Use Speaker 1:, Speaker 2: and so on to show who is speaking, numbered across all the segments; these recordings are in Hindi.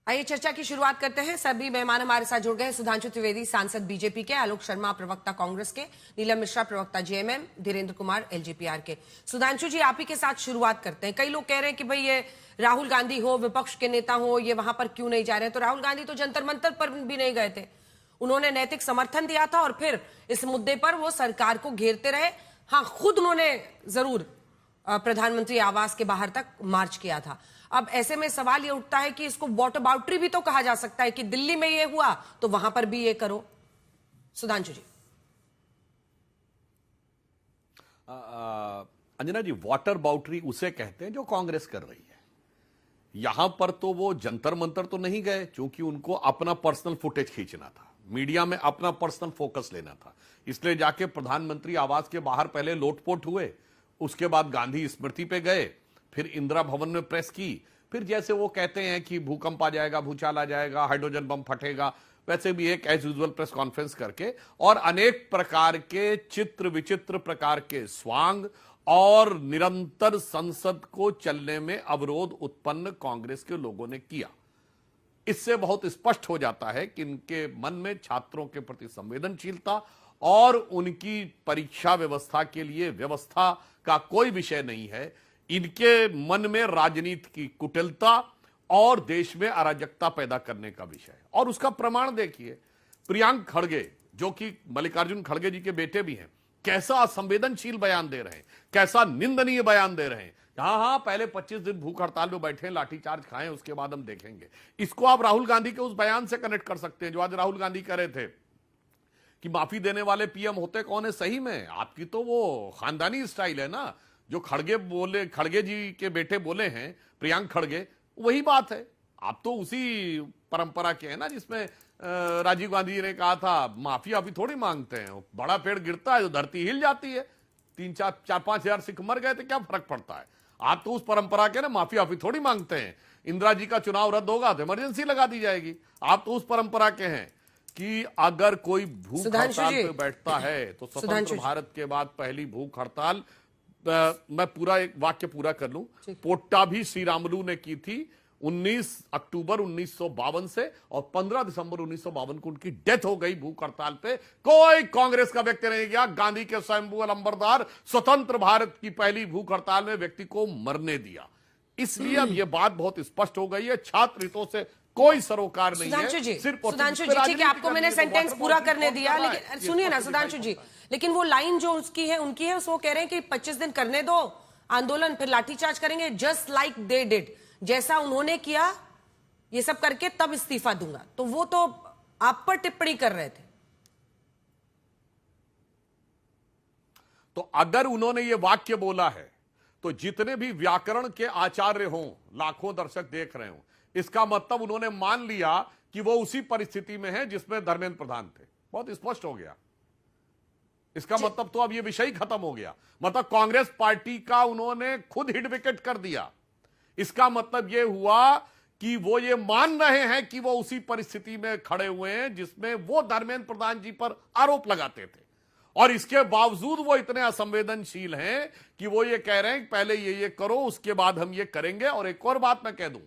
Speaker 1: आइए चर्चा की शुरुआत करते हैं। सभी मेहमान हमारे साथ जुड़ गए हैं। सुधांशु त्रिवेदी सांसद बीजेपी के, आलोक शर्मा प्रवक्ता कांग्रेस के, नीलम मिश्रा प्रवक्ता जेएमएम, धीरेन्द्र कुमार एलजेपीआर के। सुधांशु जी, आप ही के साथ शुरुआत करते हैं। कई लोग कह रहे हैं कि भाई ये राहुल गांधी हो, विपक्ष के नेता हो, ये वहां पर क्यों नहीं जा रहे हैं? तो राहुल गांधी तो जंतर मंतर पर भी नहीं गए थे। उन्होंने नैतिक समर्थन दिया था और फिर इस मुद्दे पर वो सरकार को घेरते रहे। हाँ, खुद उन्होंने जरूर प्रधानमंत्री आवास के बाहर तक मार्च किया था। अब ऐसे में सवाल ये उठता है कि इसको वॉट अबाउटरी भी तो कहा जा सकता है कि दिल्ली में ये हुआ तो वहां पर भी ये करो। सुधांशु जी।
Speaker 2: अंजना जी, वाटर बाउंड्री उसे कहते हैं जो कांग्रेस कर रही है। यहां पर तो वो जंतर मंतर तो नहीं गए, क्योंकि उनको अपना पर्सनल फुटेज खींचना था, मीडिया में अपना पर्सनल फोकस लेना था। इसलिए जाके प्रधानमंत्री आवास के बाहर पहले लोटपोट हुए, उसके बाद गांधी स्मृति पे गए, फिर इंदिरा भवन में प्रेस की, फिर जैसे वो कहते हैं कि भूकंप आ जाएगा, भूचाल आ जाएगा, हाइड्रोजन बम फटेगा, वैसे भी एक एज यूजुअल प्रेस कॉन्फ्रेंस करके और अनेक प्रकार के चित्र विचित्र प्रकार के स्वांग और निरंतर संसद को चलने में अवरोध उत्पन्न कांग्रेस के लोगों ने किया। इससे बहुत स्पष्ट हो जाता है कि इनके मन में छात्रों के प्रति संवेदनशीलता और उनकी परीक्षा व्यवस्था के लिए व्यवस्था का कोई विषय नहीं है। इनके मन में राजनीति की कुटिलता और देश में अराजकता पैदा करने का विषय। और उसका प्रमाण देखिए, प्रियंक खड़गे जो कि मल्लिकार्जुन खड़गे जी के बेटे भी हैं, कैसा असंवेदनशील बयान दे रहे हैं, कैसा निंदनीय बयान दे रहे हैं। हाँ, पहले 25 दिन भूख हड़ताल में बैठे, लाठीचार्ज खाएं, उसके बाद हम देखेंगे। इसको आप राहुल गांधी के उस बयान से कनेक्ट कर सकते हैं जो आज राहुल गांधी कह रहे थे कि माफी देने वाले पीएम होते कौन है। सही में आपकी तो वो खानदानी स्टाइल है ना, जो खड़गे बोले, खड़गे जी के बेटे बोले हैं, प्रियंक खड़गे, वही बात है। आप तो उसी परंपरा के हैं ना जिसमें राजीव गांधी जी ने कहा था माफी अभी थोड़ी मांगते हैं, बड़ा पेड़ गिरता है तो धरती हिल जाती है, 3-4-5 हजार सिख मर गए तो क्या फर्क पड़ता है। आप तो उस परंपरा के ना, माफी अभी थोड़ी मांगते हैं। इंदिरा जी का चुनाव रद्द होगा तो इमरजेंसी लगा दी जाएगी। आप तो उस परंपरा के हैं कि अगर कोई भूख हड़ताल पे बैठता है तो स्वतंत्र भारत के बाद पहली भूख हड़ताल, मैं पूरा एक वाक्य पूरा कर लूं, पोट्टाभी श्रीरामुलु ने की थी 19 अक्टूबर 1952 से, और 15 दिसंबर 1952 को उनकी डेथ हो गई भूख हड़ताल पे। कोई कांग्रेस का व्यक्ति नहीं गया, गांधी के स्वयंभू अलंबरदार स्वतंत्र भारत की पहली भूख हड़ताल में व्यक्ति को मरने दिया। इसलिए अब यह बात बहुत स्पष्ट हो गई है, छात्र हितों से कोई सरोकार नहीं है।
Speaker 1: सुधांशु जी, ठीक है, आपको मैंने सेंटेंस पूरा करने दिया, लेकिन सुनिए ना सुधांशु जी, लेकिन वो लाइन जो उसकी है, उनकी है, वो कह रहे हैं कि 25 दिन करने दो आंदोलन, फिर लाठीचार्ज करेंगे, जस्ट लाइक दे डिड, जैसा उन्होंने किया, ये सब करके तब इस्तीफा दूंगा। तो वो तो आप पर टिप्पणी कर रहे थे।
Speaker 2: तो अगर उन्होंने ये वाक्य बोला है तो जितने भी व्याकरण के आचार्य हों, लाखों दर्शक देख रहे हों, इसका मतलब उन्होंने मान लिया कि वो उसी परिस्थिति में है जिसमें धर्मेंद्र प्रधान थे। बहुत स्पष्ट हो गया। इसका मतलब तो अब ये विषय खत्म हो गया। मतलब कांग्रेस पार्टी का उन्होंने खुद हिट विकेट कर दिया। इसका मतलब ये हुआ कि वो ये मान रहे हैं कि वो उसी परिस्थिति में खड़े हुए हैं जिसमें वो धर्मेंद्र प्रधान जी पर आरोप लगाते थे, और इसके बावजूद वो इतने असंवेदनशील हैं कि वो ये कह रहे हैं कि पहले ये करो, उसके बाद हम ये करेंगे। और एक और बात मैं कह दूं,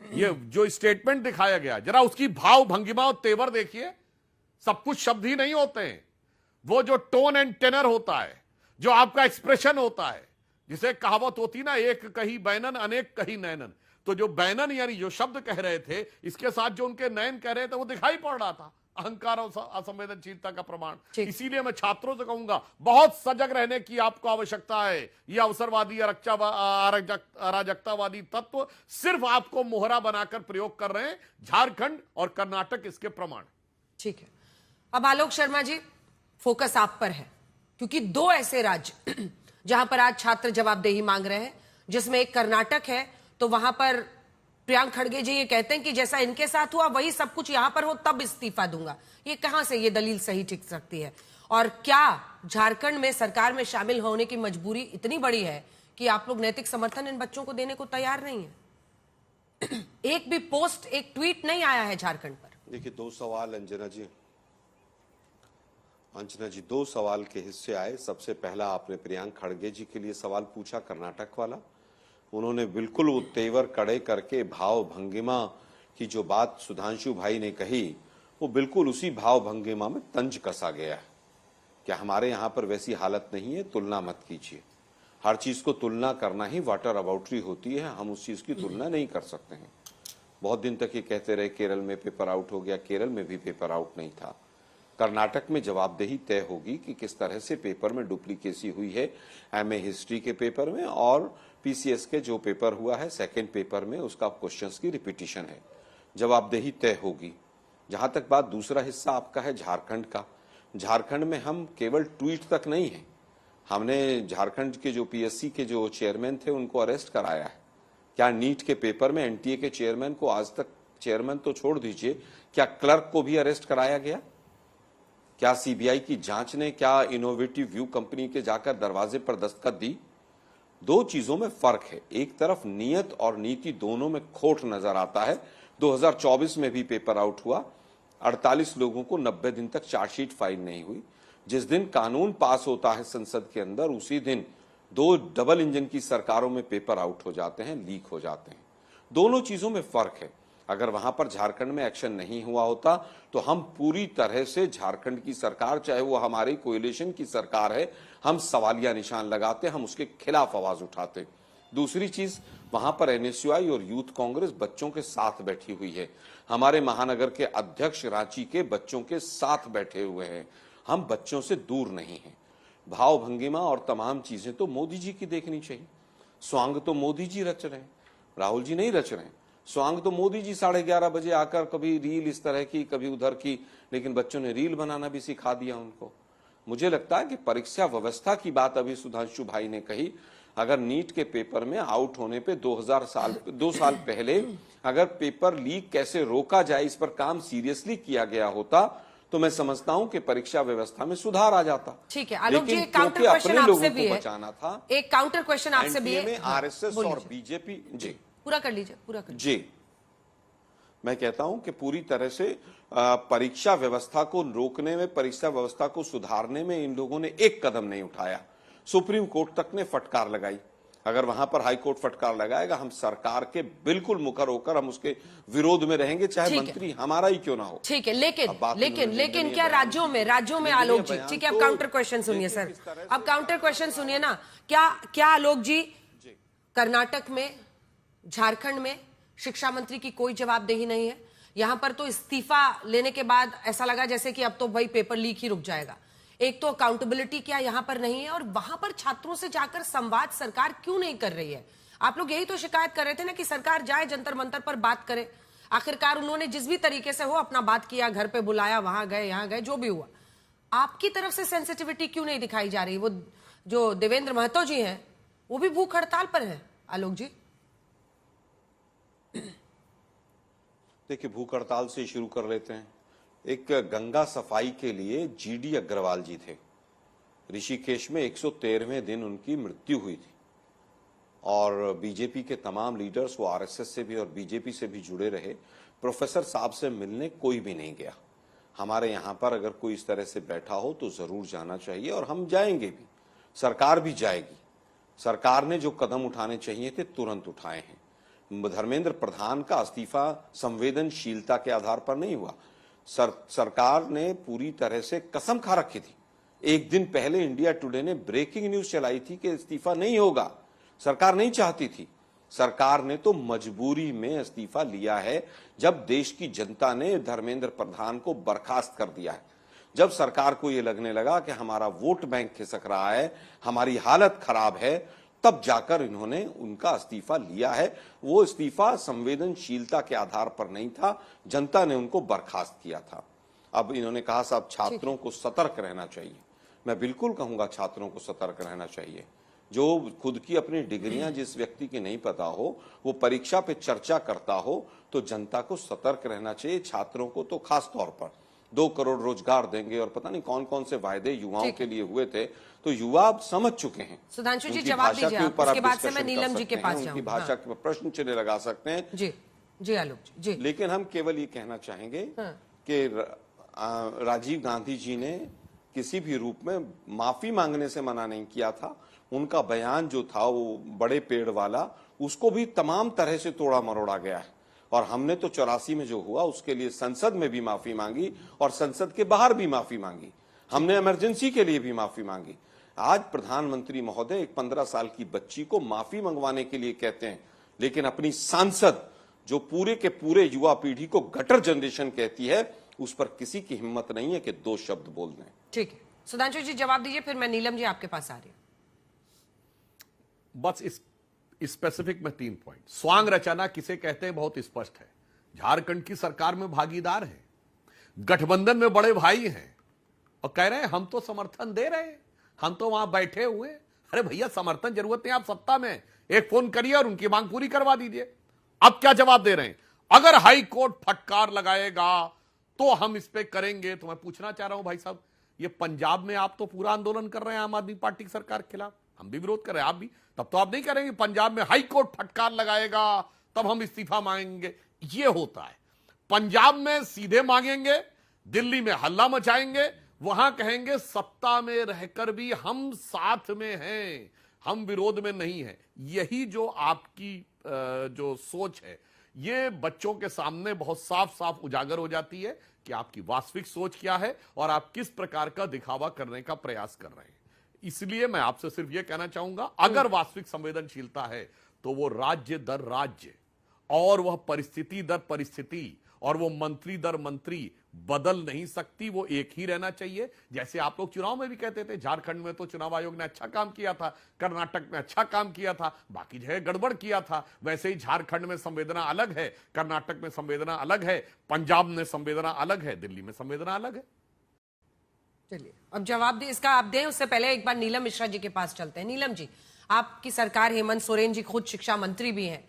Speaker 2: ये जो स्टेटमेंट दिखाया गया, जरा उसकी भाव भंगिमा और तेवर देखिए। सब कुछ शब्द ही नहीं होते हैं, वो जो टोन एंड टेनर होता है, जो आपका एक्सप्रेशन होता है, जिसे कहावत होती ना, एक कही बैनन अनेक कही नैनन। तो जो बैनन यानी जो शब्द कह रहे थे, इसके साथ जो उनके नयन कह रहे थे, वो दिखाई पड़ रहा था अहंकार और असंवेदनशीलता का प्रमाण। इसीलिए मैं छात्रों से कहूंगा, बहुत सजग रहने की आपको आवश्यकता है। यह अवसरवादी अराजकतावादी तत्व सिर्फ आपको मोहरा बनाकर प्रयोग कर रहे हैं। झारखंड और कर्नाटक इसके प्रमाण।
Speaker 1: ठीक है, अब आलोक शर्मा जी, फोकस आप पर है, क्योंकि दो ऐसे राज्य जहां पर आज छात्र जवाबदेही मांग रहे हैं, जिसमें एक कर्नाटक है, तो वहां पर प्रियंक खड़गे जी ये कहते हैं कि जैसा इनके साथ हुआ वही सब कुछ यहां पर हो तब इस्तीफा दूंगा। ये कहां से ये दलील सही टिक सकती है? और क्या झारखंड में सरकार में शामिल होने की मजबूरी इतनी बड़ी है कि आप लोग नैतिक समर्थन इन बच्चों को देने को तैयार नहीं है? एक भी पोस्ट, एक ट्वीट नहीं आया है झारखंड पर।
Speaker 3: देखिए, दो सवाल अंजना जी, दो सवाल के हिस्से आए। सबसे पहला आपने प्रियंक खड़गे जी के लिए सवाल पूछा, कर्नाटक वाला। उन्होंने बिल्कुल वो तेवर कड़े करके, भाव भंगिमा कि जो बात सुधांशु भाई ने कही वो बिल्कुल उसी भाव भंगिमा में तंज कसा गया है कि हमारे यहां पर वैसी हालत नहीं है, तुलना मत कीजिए। हर चीज को तुलना करना ही वाटर अबाउटरी होती है, हम उस चीज की तुलना नहीं कर सकते हैं। बहुत दिन तक ये कहते रहे केरल में पेपर आउट हो गया, केरल में भी पेपर आउट नहीं था। कर्नाटक में जवाबदेही तय होगी कि किस तरह से पेपर में डुप्लीकेसी हुई है, एमए हिस्ट्री के पेपर में और पीसीएस के जो पेपर हुआ है सेकंड पेपर में, उसका क्वेश्चंस की रिपीटिशन है। जवाबदेही तय होगी। जहां तक बात दूसरा हिस्सा आपका है झारखंड का, झारखंड में हम केवल ट्वीट तक नहीं है, हमने झारखंड के जो पीएससी के जो चेयरमैन थे उनको अरेस्ट कराया है। क्या नीट के पेपर में एनटीए के चेयरमैन को आज तक, चेयरमैन तो छोड़ दीजिए, क्या क्लर्क को भी अरेस्ट कराया गया? क्या सीबीआई की जांच ने क्या इनोवेटिव व्यू कंपनी के जाकर दरवाजे पर दस्तखत दी? दो चीजों में फर्क है, एक तरफ नियत और नीति दोनों में खोट नजर आता है। 2024 में भी पेपर आउट हुआ, 48 लोगों को 90 दिन तक चार्जशीट फाइल नहीं हुई। जिस दिन कानून पास होता है संसद के अंदर, उसी दिन दो डबल इंजन की सरकारों में पेपर आउट हो जाते हैं, लीक हो जाते हैं। दोनों चीजों में फर्क है। अगर वहां पर झारखंड में एक्शन नहीं हुआ होता तो हम पूरी तरह से झारखंड की सरकार, चाहे वो हमारी कोएलिशन की सरकार है, हम सवालिया निशान लगाते, हम उसके खिलाफ आवाज उठाते। दूसरी चीज, वहां पर एनएसयूआई और यूथ कांग्रेस बच्चों के साथ बैठी हुई है। हमारे महानगर के अध्यक्ष रांची के बच्चों के साथ बैठे हुए हैं। हम बच्चों से दूर नहीं हैं। भाव भंगिमा और तमाम चीजें तो मोदी जी की देखनी चाहिए। स्वांग तो मोदी जी रच रहे हैं, राहुल जी नहीं रच रहे हैं। स्वांग तो मोदी जी 11:30 बजे आकर कभी रील इस तरह की, कभी उधर की, लेकिन बच्चों ने रील बनाना भी सिखा दिया उनको। मुझे लगता है कि परीक्षा व्यवस्था की बात अभी सुधांशु भाई ने कही, अगर नीट के पेपर में आउट होने पे 2 साल पहले अगर पेपर लीक कैसे रोका जाए इस पर काम सीरियसली किया गया होता तो मैं समझता हूं कि परीक्षा व्यवस्था में सुधार आ जाता।
Speaker 1: ठीक है आलोक जी,
Speaker 3: लेकिन
Speaker 1: एक काउंटर
Speaker 3: क्योंकि
Speaker 1: क्वेश्चन
Speaker 3: अपने
Speaker 1: आपसे
Speaker 3: लोगों
Speaker 1: भी
Speaker 3: को
Speaker 1: है,
Speaker 3: बचाना था,
Speaker 1: एक काउंटर क्वेश्चन आपसे भी
Speaker 3: एनडीए
Speaker 1: है।
Speaker 3: में आरएसएस
Speaker 1: बोलिए
Speaker 3: और बीजेपी, जी
Speaker 1: पूरा कर लीजिए, पूरा कर लीजिए।
Speaker 3: जी मैं कहता हूं कि पूरी तरह से परीक्षा व्यवस्था को रोकने में, परीक्षा व्यवस्था को सुधारने में इन लोगों ने एक कदम नहीं उठाया। सुप्रीम कोर्ट तक ने फटकार लगाई। अगर वहां पर हाई कोर्ट फटकार लगाएगा, हम सरकार के बिल्कुल मुखर होकर हम उसके विरोध में रहेंगे, चाहे मंत्री हमारा ही क्यों ना हो।
Speaker 1: ठीक है, लेकिन क्या राज्यों में आलोक जी, ठीक है, अब काउंटर क्वेश्चन सुनिए सर, अब काउंटर क्वेश्चन सुनिए ना, क्या आलोक जी कर्नाटक में, झारखंड में शिक्षा मंत्री की कोई जवाबदेही नहीं है? यहां पर तो इस्तीफा लेने के बाद ऐसा लगा जैसे कि अब तो भाई पेपर लीक ही रुक जाएगा। एक तो अकाउंटेबिलिटी क्या यहां पर नहीं है, और वहां पर छात्रों से जाकर संवाद सरकार क्यों नहीं कर रही है? आप लोग यही तो शिकायत कर रहे थे ना कि सरकार जाए जंतर मंतर पर बात करे। आखिरकार उन्होंने जिस भी तरीके से हो अपना बात किया, घर पे बुलाया, वहां गए, यहां गए, जो भी हुआ। आपकी तरफ से सेंसिटिविटी क्यों नहीं दिखाई जा रही? वो जो देवेंद्र महतो जी हैं वो भी भूख हड़ताल पर है आलोक जी।
Speaker 3: देखिए, भूख हड़ताल से शुरू कर लेते हैं। एक गंगा सफाई के लिए जीडी अग्रवाल जी थे, ऋषिकेश में 113वें दिन उनकी मृत्यु हुई थी, और बीजेपी के तमाम लीडर्स, वो आरएसएस से भी और बीजेपी से भी जुड़े रहे। प्रोफेसर साहब से मिलने कोई भी नहीं गया। हमारे यहां पर अगर कोई इस तरह से बैठा हो तो जरूर जाना चाहिए, और हम जाएंगे भी, सरकार भी जाएगी। सरकार ने जो कदम उठाने चाहिए थे तुरंत उठाए हैं। धर्मेंद्र प्रधान का इस्तीफा संवेदनशीलता के आधार पर नहीं हुआ। सरकार ने पूरी तरह से कसम खा रखी थी। एक दिन पहले इंडिया टुडे ने ब्रेकिंग न्यूज चलाई थी कि इस्तीफा नहीं होगा। सरकार नहीं चाहती थी, सरकार ने तो मजबूरी में इस्तीफा लिया है, जब देश की जनता ने धर्मेंद्र प्रधान को बर्खास्त कर दिया है। जब सरकार को यह लगने लगा कि हमारा वोट बैंक खिसक रहा है, हमारी हालत खराब है, तब जाकर इन्होंने उनका इस्तीफा लिया है। वो इस्तीफा संवेदनशीलता के आधार पर नहीं था, जनता ने उनको बर्खास्त किया था। अब इन्होंने कहा साहब छात्रों को सतर्क रहना चाहिए। मैं बिल्कुल कहूंगा छात्रों को सतर्क रहना चाहिए। जो खुद की अपनी डिग्रियां जिस व्यक्ति की नहीं पता हो, वो परीक्षा पे चर्चा करता हो, तो जनता को सतर्क रहना चाहिए। छात्रों को तो खास तौर पर 2 करोड़ रोजगार देंगे और पता नहीं कौन कौन से वायदे युवाओं के लिए हुए थे, तो युवा अब समझ चुके हैं।
Speaker 1: सुधांशु जी जवाब दीजिए आप, उसके बाद से मैं नीलम जी के पास जाऊंगी।
Speaker 3: उनकी भाषा के प्रश्न चिन्ह लगा सकते हैं।
Speaker 1: जी आलोक जी।
Speaker 3: लेकिन हम केवल ये कहना चाहेंगे कि राजीव गांधी जी ने किसी भी रूप में माफी मांगने से मना नहीं किया था। उनका बयान जो था वो बड़े पेड़ वाला, उसको भी तमाम तरह से तोड़ा मरोड़ा गया है। और हमने तो 84 में जो हुआ उसके लिए संसद में भी माफी मांगी और संसद के बाहर भी माफी मांगी। हमने इमरजेंसी के लिए भी माफी मांगी। आज प्रधानमंत्री महोदय एक 15 साल की बच्ची को माफी मंगवाने के लिए कहते हैं, लेकिन अपनी सांसद जो पूरे के पूरे युवा पीढ़ी को गटर जनरेशन कहती है, उस पर किसी की हिम्मत नहीं है कि 2 शब्द बोल दें।
Speaker 1: ठीक है, सुधांशु जी जवाब दीजिए, फिर मैं नीलम जी आपके पास आ रही हूं।
Speaker 2: बस इस स्पेसिफिक में 3 पॉइंट। स्वांग रचना किसे कहते हैं बहुत स्पष्ट है। झारखंड की सरकार में भागीदार है, गठबंधन में बड़े भाई हैं और कह रहे हैं हम तो समर्थन दे रहे हैं, हम तो वहां बैठे हुए हैं। अरे भैया समर्थन जरूरत नहीं, आप सत्ता में एक फोन करिए और उनकी मांग पूरी करवा दीजिए। अब क्या जवाब दे रहे हैं? अगर हाई कोर्ट फटकार लगाएगा तो हम इस पे करेंगे। तो मैं पूछना चाह रहा हूं भाई साहब, ये पंजाब में आप तो पूरा आंदोलन कर रहे हैं आम आदमी पार्टी की सरकार के खिलाफ, हम भी विरोध कर रहे हैं, आप भी, तब तो आप नहीं करेंगे पंजाब में हाई कोर्ट फटकार लगाएगा तब हम इस्तीफा मांगेंगे। ये होता है पंजाब में सीधे मांगेंगे, दिल्ली में हल्ला मचाएंगे, वहां कहेंगे सत्ता में रहकर भी हम साथ में हैं, हम विरोध में नहीं हैं। यही जो आपकी जो सोच है ये बच्चों के सामने बहुत साफ साफ उजागर हो जाती है कि आपकी वास्तविक सोच क्या है और आप किस प्रकार का दिखावा करने का प्रयास कर रहे हैं। इसलिए मैं आपसे सिर्फ यह कहना चाहूंगा, अगर वास्तविक संवेदनशीलता है तो वो राज्य दर राज्य और वह परिस्थिति दर परिस्थिति और वो मंत्री दर मंत्री बदल नहीं सकती, वो एक ही रहना चाहिए। जैसे आप लोग चुनाव में भी कहते थे झारखंड में तो चुनाव आयोग ने अच्छा काम किया था, कर्नाटक में अच्छा काम किया था, बाकी जगह गड़बड़ किया था, वैसे ही झारखंड में संवेदना अलग है, कर्नाटक में संवेदना अलग है, पंजाब में संवेदना अलग है, दिल्ली में संवेदना अलग है।
Speaker 1: चलिए अब जवाब दे इसका आप दें, उससे पहले एक बार नीलम मिश्रा जी के पास चलते हैं। नीलम जी, आपकी सरकार, हेमंत सोरेन जी खुद शिक्षा मंत्री भी हैं,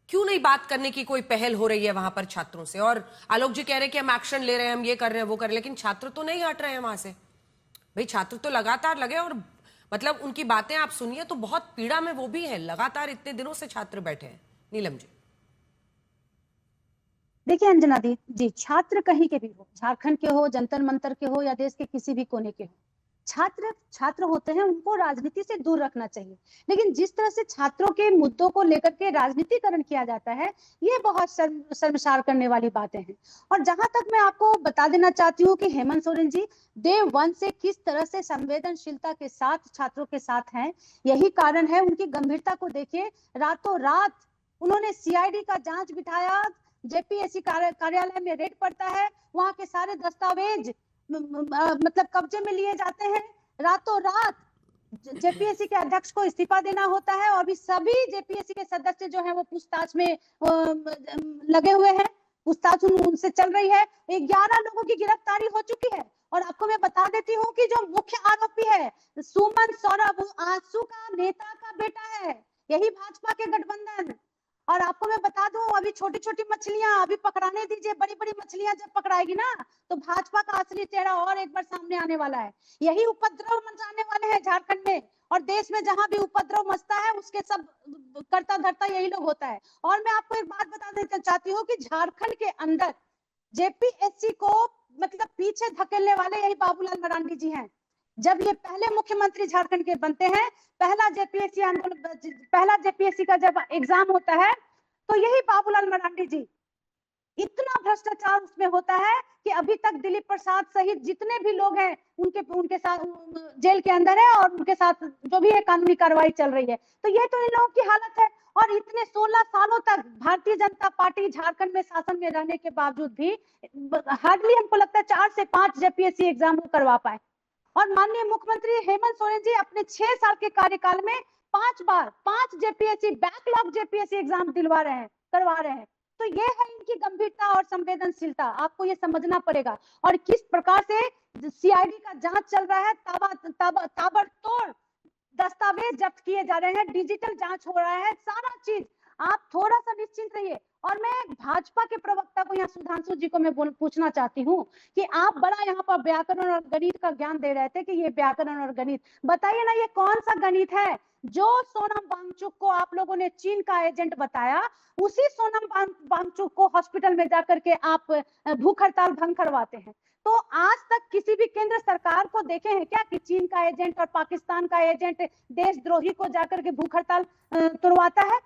Speaker 1: क्यों नहीं बात करने की कोई पहल हो रही है वहां पर छात्रों से? और आलोक जी कह रहे हैं कि हम एक्शन ले रहे हैं, हम ये कर रहे हैं वो कर रहे हैं, लेकिन छात्र तो नहीं हट रहे हैं वहां से। भाई छात्र तो लगातार लगे और मतलब उनकी बातें आप सुनिए तो बहुत पीड़ा में वो भी है, लगातार इतने दिनों से छात्र बैठे हैं। नीलम जी
Speaker 4: देखिए अंजना जी, छात्र कहीं के भी हो, झारखंड के हो, जंतर मंतर के हो या देश के किसी भी कोने के हो, छात्र होते हैं, उनको राजनीति से दूर रखना चाहिए। लेकिन जिस तरह से छात्रों के मुद्दों को लेकर के राजनीतिकरण किया जाता है, ये बहुत शर्मसार करने वाली बातें हैं। और जहां तक मैं आपको बता देना चाहती हूँ कि हेमंत सोरेन जी डे 1 से किस तरह से संवेदनशीलता के साथ छात्रों के साथ हैं, यही कारण है। उनकी गंभीरता को देखिए, रातों रात उन्होंने सीआईडी का जांच बिठाया, जेपीएससी कार्यालय में रेड पड़ता है, वहां के सारे दस्तावेज मतलब कब्जे में लिए जाते हैं, रातों रात जेपीएससी के अध्यक्ष को इस्तीफा देना होता है और भी सभी जेपीएससी के सदस्य जो हैं वो पूछताछ में लगे हुए हैं, पूछताछ उनसे चल रही है। 11 लोगों की गिरफ्तारी हो चुकी है। और आपको मैं बता देती हूँ कि जो मुख्य आरोपी है सुमन सौरभ, आंसू का नेता का बेटा है, यही भाजपा के गठबंधन। और आपको मैं बता दूं, अभी छोटी छोटी मछलियां अभी पकड़ाने दीजिए, बड़ी बड़ी मछलियां जब पकड़ाएगी ना तो भाजपा का असली चेहरा और एक बार सामने आने वाला है। यही उपद्रव मचाने वाले हैं झारखंड में, और देश में जहां भी उपद्रव मचता है उसके सब करता धरता यही लोग होता है। और मैं आपको एक बात बता देना चाहती हूँ कि झारखंड के अंदर जेपीएससी को मतलब पीछे धकेलने वाले यही बाबूलाल मरांडी जी हैं। जब ये पहले मुख्यमंत्री झारखंड के बनते हैं, पहला जेपीएससी आंदोलन, पहला जेपीएससी का जब एग्जाम होता है तो यही बाबूलाल मरांडी जी, इतना भ्रष्टाचार उसमें होता है कि अभी तक दिलीप प्रसाद सहित जितने भी लोग हैं उनके साथ जेल के अंदर है और उनके साथ जो भी है कानूनी कार्रवाई चल रही है। तो ये तो इन लोगों की हालत है। और इतने 16 सालों तक भारतीय जनता पार्टी झारखंड में शासन में रहने के बावजूद भी हार्डली हमको लगता है 4 से 5 जेपीएससी एग्जाम वो करवा पाए। और माननीय मुख्यमंत्री हेमंत सोरेन जी अपने 6 साल के कार्यकाल में 5 बार 5 जेपीएससी बैकलॉग जेपीएससी एग्जाम करवा रहे हैं। तो ये है इनकी गंभीरता और संवेदनशीलता, आपको ये समझना पड़ेगा। और किस प्रकार से सीआईडी का जांच चल रहा है, ताबड़तोड़ दस्तावेज जब्त किए जा रहे हैं, डिजिटल जांच हो रहा है, सारा चीज। आप थोड़ा सा निश्चिंत रहिए। और मैं भाजपा के प्रवक्ता को यहाँ सुधांशु जी को मैं पूछना चाहती हूँ कि आप बड़ा यहाँ पर व्याकरण और गणित का ज्ञान दे रहे थे कि ये व्याकरण और गणित, बताइए ना ये कौन सा गणित है जो सोनम वांगचुक को आप लोगों ने चीन का एजेंट बताया, उसी सोनम वांगचुक को हॉस्पिटल में जाकर के आप भूख हड़ताल भंग करवाते हैं। तो आज तक किसी भी केंद्र सरकार को देखे हैं क्या कि चीन का एजेंट और पाकिस्तान का एजेंट देशद्रोही को जाकर के भूख हड़ताल तोड़वाता है?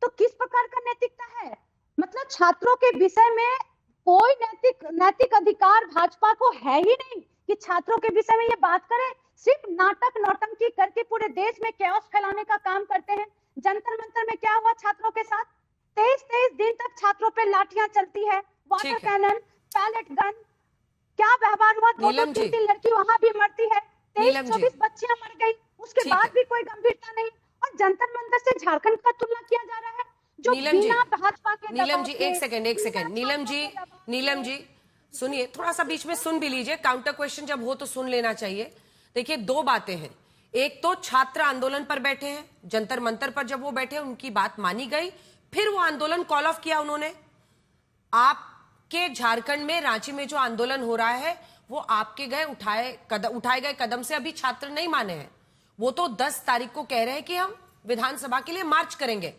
Speaker 4: तो किस प्रकार का नैतिकता है? मतलब छात्रों के विषय में कोई नैतिक अधिकार भाजपा को है ही नहीं कि छात्रों के विषय में ये बात करें। सिर्फ नाटक नौटंकी करके पूरे देश में कैओस फैलाने का काम करते हैं। जंतर मंतर में क्या हुआ छात्रों के साथ? 23 दिन तक छात्रों पे लाठियां चलती है, वाटर कैनन, पैलेट गन, क्या व्यवहार हुआ? 2-3 लड़की वहां भी मरती है, 23-24 बच्चियां मर गई, उसके बाद भी कोई गंभीरता नहीं। और जंतर मंतर से झारखंड का तुलना किया जा रहा है जो बिना भाजपा के।
Speaker 1: नीलम जी एक सेकंड नीलम जी सुनिए, थोड़ा सा बीच में सुन भी लीजिए, काउंटर क्वेश्चन जब हो तो सुन लेना चाहिए। देखिए, दो बातें हैं। एक तो छात्र आंदोलन पर बैठे हैं, जंतर मंतर पर जब वो बैठे उनकी बात मानी गई, फिर वो आंदोलन कॉल ऑफ किया उन्होंने। आपके झारखंड में रांची में जो आंदोलन हो रहा है वो आपके उठाए गए कदम से अभी छात्र नहीं माने हैं। वो तो 10 तारीख को कह रहे हैं कि हम विधानसभा के लिए मार्च करेंगे।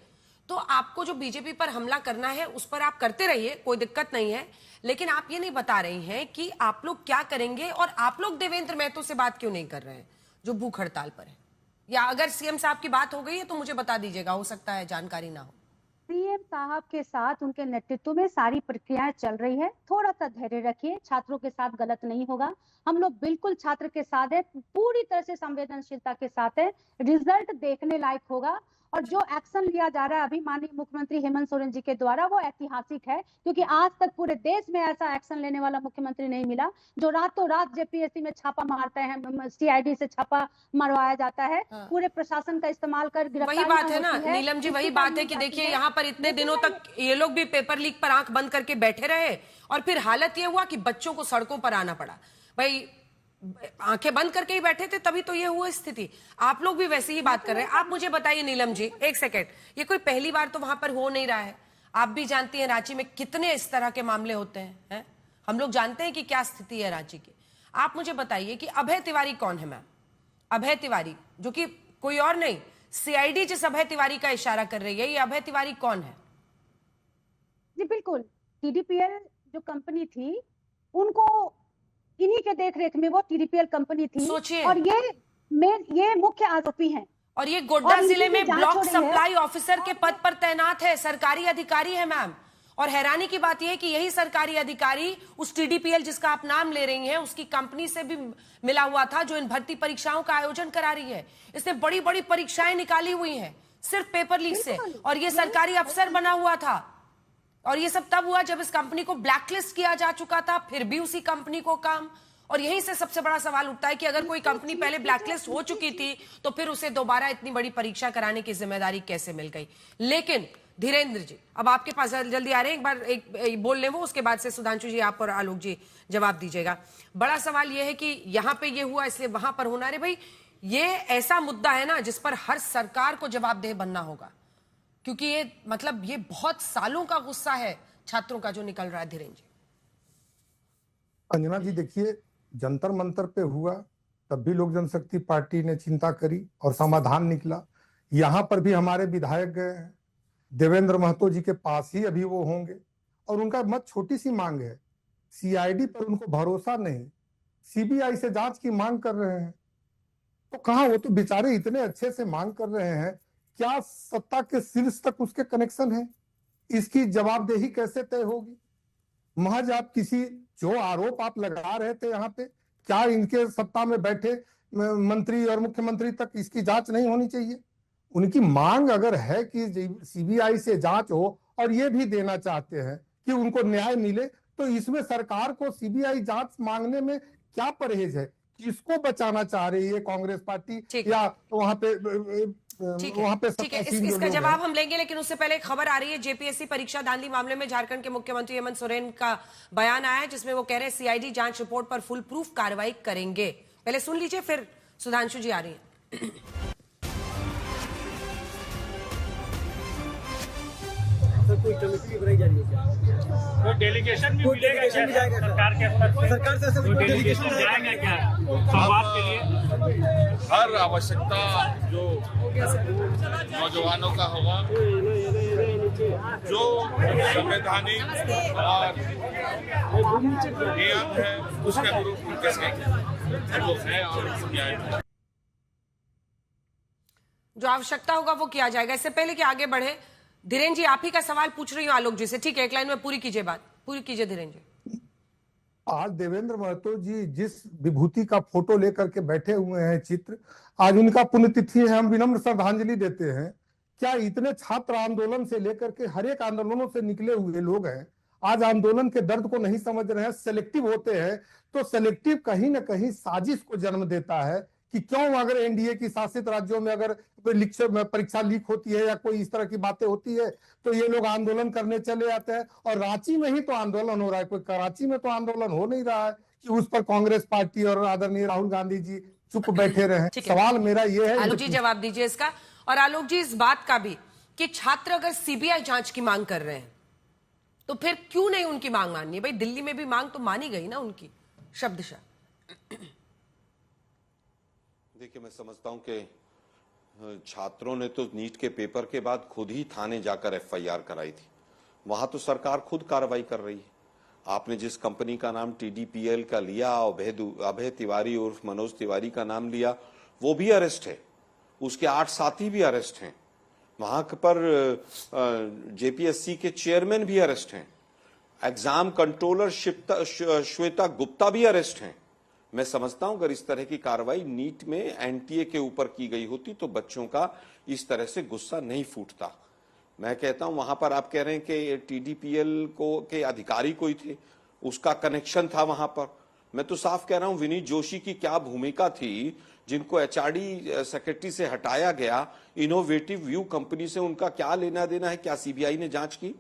Speaker 1: तो आपको जो बीजेपी पर हमला करना है उस पर आप करते रहिए, कोई दिक्कत नहीं है, लेकिन आप ये नहीं बता रही हैं कि आप लोग क्या करेंगे। और आप लोग देवेंद्र महतो से बात क्यों नहीं कर रहे हैं जो भूख हड़ताल पर है? या अगर सीएम साहब की बात हो गई है तो मुझे बता दीजिएगा, हो सकता है जानकारी ना हो।
Speaker 4: सीएम साहब के साथ उनके नेतृत्व में सारी प्रक्रियाएं चल रही है, थोड़ा सा धैर्य रखिए, छात्रों के साथ गलत नहीं होगा। हम लोग बिल्कुल छात्र के साथ है, पूरी तरह से संवेदनशीलता के साथ है, रिजल्ट देखने लायक होगा। और जो एक्शन लिया जा रहा है अभी माननीय मुख्यमंत्री हेमंत सोरेन जी के द्वारा वो ऐतिहासिक है, क्योंकि आज तक पूरे देश में ऐसा एक्शन लेने वाला मुख्यमंत्री नहीं मिला जो रातों रात जेपीएससी में छापा मारते हैं, सीआईडी से छापा मरवाया जाता है। पूरे प्रशासन का इस्तेमाल कर
Speaker 1: वही बात है ना नीलम जी, वही बात है कि देखिए यहाँ पर इतने दिनों तक ये लोग भी पेपर लीक पर आंख बंद करके बैठे रहे और फिर हालत ये हुआ कि बच्चों को सड़कों पर आना पड़ा। भाई आंखें बंद करके ही बैठे थे तभी तो ये हुआ स्थिति। आप लोग भी वैसे ही बात कर रहे हैं। आप मुझे बताइए नीलम जी एक सेकेंड, ये कोई पहली बार तो वहां पर हो नहीं रहा है। आप भी जानती हैं रांची में कितने इस तरह के मामले होते हैं, हम लोग जानते हैं कि क्या स्थिति है रांची की। आप मुझे बताइए कि अभय तिवारी कौन है मैम? अभय तिवारी जो कि कोई और नहीं, सीआईडी जिस अभय तिवारी का इशारा कर रही है, ये अभय तिवारी कौन है?
Speaker 4: जी बिल्कुल, टीडीपीएल जो कंपनी थी उनको इन्हीं के देखरेख में वो टीडीपीएल कंपनी थी।
Speaker 1: सोचिए,
Speaker 4: और ये मुख्य आरोपी हैं।
Speaker 1: और ये गोड्डा जिले में ब्लॉक सप्लाई ऑफिसर के पद पर तैनात है, सरकारी अधिकारी है मैम। और हैरानी की बात यह है कि यही सरकारी अधिकारी उस टीडीपीएल जिसका आप नाम ले रही हैं उसकी कंपनी से भी मिला हुआ था जो इन भर्ती परीक्षाओं का आयोजन करा रही है। इसने बड़ी बड़ी परीक्षाएं निकाली हुई हैं सिर्फ पेपर लीक से, और ये सरकारी अफसर बना हुआ था। और ये सब तब हुआ जब इस कंपनी को ब्लैकलिस्ट किया जा चुका था, फिर भी उसी कंपनी को काम। और यहीं से सबसे बड़ा सवाल उठता है कि अगर कोई कंपनी पहले ब्लैकलिस्ट हो चुकी थी तो फिर उसे दोबारा इतनी बड़ी परीक्षा कराने की जिम्मेदारी कैसे मिल गई? लेकिन धीरेन्द्र जी अब आपके पास जल्दी आ रहे हैं, एक बार एक बोल लें वो, उसके बाद से सुधांशु जी आप और आलोक जी जवाब दीजिएगा। बड़ा सवाल यह है कि यहां पे ये हुआ इसलिए वहां पर होना है। भाई ये ऐसा मुद्दा है ना जिस पर हर सरकार को जवाबदेह बनना होगा, क्योंकि ये मतलब ये बहुत सालों का गुस्सा है छात्रों का जो निकल रहा है। धीरेन्द्र जी।
Speaker 5: अंजना जी देखिए, जंतर मंतर पे हुआ तब भी लोक जनशक्ति पार्टी ने चिंता करी और समाधान निकला। यहां पर भी हमारे विधायक गए हैं, देवेंद्र महतो जी के पास ही अभी वो होंगे और उनका मत छोटी सी मांग है, सीआईडी पर उनको भरोसा नहीं, सीबीआई से जांच की मांग कर रहे हैं। तो कहां, वो तो बेचारे इतने अच्छे से मांग कर रहे हैं, क्या सत्ता के शीर्ष तक उसके कनेक्शन है? इसकी जवाबदेही कैसे तय होगी? महज आप किसी जो आरोप आप लगा रहे थे यहाँ पे, क्या इनके सत्ता में बैठे मंत्री और मुख्यमंत्री तक इसकी जांच नहीं होनी चाहिए? उनकी मांग अगर है कि सीबीआई से जांच हो और ये भी देना चाहते हैं कि उनको न्याय मिले, तो इसमें सरकार को सीबीआई जांच मांगने में क्या परहेज है? किसको बचाना चाह रही है कांग्रेस पार्टी या वहां पे
Speaker 1: ठीक है, इसका जवाब हम लेंगे, लेकिन उससे पहले खबर आ रही है जेपीएससी परीक्षा धांधली मामले में झारखंड के मुख्यमंत्री हेमंत सोरेन का बयान आया है जिसमें वो कह रहे हैं सीआईडी जांच रिपोर्ट पर फुल प्रूफ कार्रवाई करेंगे। पहले सुन लीजिए, फिर सुधांशु जी आ रही है।
Speaker 6: सर कोई कमेटी भी बनाई जा रही है क्या?
Speaker 7: तो डेलीगेशन भी मिलेगा क्या सरकार के स्तर पर?
Speaker 6: सरकार से
Speaker 7: तो डेलीगेशन जाएगा क्या संवाद के लिए?
Speaker 8: हर आवश्यकता जो नौजवानों का होगा, जो संवैधानिक और नियम है उसके अनुरूप उनके साथ है और
Speaker 1: जो आवश्यकता होगा वो किया जाएगा। इससे पहले कि आगे बढ़े, धीरेन्द्र जी, आप ही का सवाल पूछ रही हूँ आलोक जी से। ठीक है, एक लाइन में पूरी कीजिए बात, पूरी कीजिए धीरेन्द्र जी।
Speaker 5: आज देवेंद्र महतो जी जिस विभूति का फोटो लेकर के बैठे हुए हैं, चित्र, आज उनका पुण्यतिथि है, हम विनम्र श्रद्धांजलि देते हैं। क्या इतने छात्र आंदोलन से लेकर के हर एक आंदोलनों से निकले हुए लोग हैं, आज आंदोलन के दर्द को नहीं समझ रहे हैं, सेलेक्टिव होते हैं, तो सेलेक्टिव कहीं ना कहीं साजिश को जन्म देता है कि क्यों अगर एनडीए की शासित राज्यों में अगर कोई परीक्षा लीक होती है या कोई इस तरह की बातें होती है तो ये लोग आंदोलन करने चले आते हैं। और रांची में ही तो आंदोलन हो रहा है, कोई कराची में तो आंदोलन हो नहीं रहा है कि उस पर कांग्रेस पार्टी और आदरणीय राहुल गांधी जी चुप बैठे रहे। सवाल मेरा ये है,
Speaker 1: आलोक जी जवाब दीजिए इसका। और आलोक जी, इस बात का भी कि छात्र अगर सीबीआई जांच की मांग कर रहे हैं तो फिर क्यों नहीं उनकी मांग माननी है? भाई दिल्ली में भी मांग तो मानी गई ना उनकी शब्दशः।
Speaker 3: देखिए, मैं समझता हूं कि छात्रों ने तो नीट के पेपर के बाद खुद ही थाने जाकर एफआईआर कराई थी। वहां तो सरकार खुद कार्रवाई कर रही है। आपने जिस कंपनी का नाम टीडीपीएल का लिया, अभय तिवारी उर्फ मनोज तिवारी का नाम लिया, वो भी अरेस्ट है, उसके 8 साथी भी अरेस्ट हैं। वहां पर जेपीएससी के चेयरमैन भी अरेस्ट हैं, एग्जाम कंट्रोलर श्वेता गुप्ता भी अरेस्ट हैं। मैं समझता हूं अगर इस तरह की कार्रवाई नीट में एनटीए के ऊपर की गई होती तो बच्चों का इस तरह से गुस्सा नहीं फूटता। मैं कहता हूं वहां पर आप कह रहे हैं कि टीडीपीएल के अधिकारी कोई थे, उसका कनेक्शन था वहां पर। मैं तो साफ कह रहा हूं विनीत जोशी की क्या भूमिका थी, जिनको एचआरडी सेक्रेटरी से हटाया गया, इनोवेटिव व्यू कंपनी से उनका क्या लेना देना है? क्या सीबीआई ने जांच की?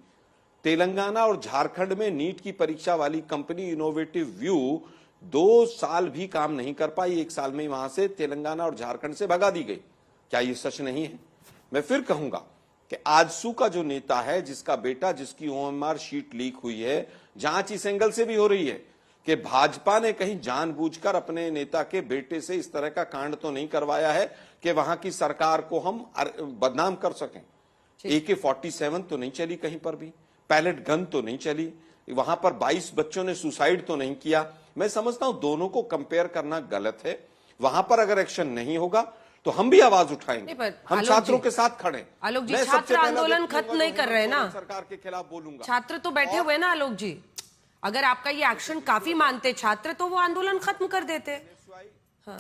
Speaker 3: तेलंगाना और झारखंड में नीट की परीक्षा वाली कंपनी इनोवेटिव व्यू 2 साल भी काम नहीं कर पाई, 1 साल में वहां से तेलंगाना और झारखंड से भगा दी गई। क्या ये सच नहीं है? मैं फिर कहूंगा कि आजसू का जो नेता है, जिसका बेटा, जिसकी ओएमआर शीट लीक हुई है, जांच इस एंगल से भी हो रही है कि भाजपा ने कहीं जानबूझकर अपने नेता के बेटे से इस तरह का कांड तो नहीं करवाया है कि वहां की सरकार को हम बदनाम कर सकें। AK-47 तो नहीं चली कहीं पर भी, पैलेट गन तो नहीं चली, वहां पर 22 बच्चों ने सुसाइड तो नहीं किया। मैं समझता हूं दोनों को कंपेयर करना गलत है। वहां पर अगर एक्शन नहीं होगा तो हम भी आवाज उठाएंगे, हम छात्रों के साथ खड़े।
Speaker 1: आलोक जी, छात्र आंदोलन खत्म नहीं कर रहे ना,
Speaker 3: सरकार के खिलाफ बोलूंगा।
Speaker 1: छात्र तो बैठे हुए ना आलोक जी, अगर आपका ये एक्शन काफी मानते छात्र तो वो आंदोलन खत्म कर देते। हाँ।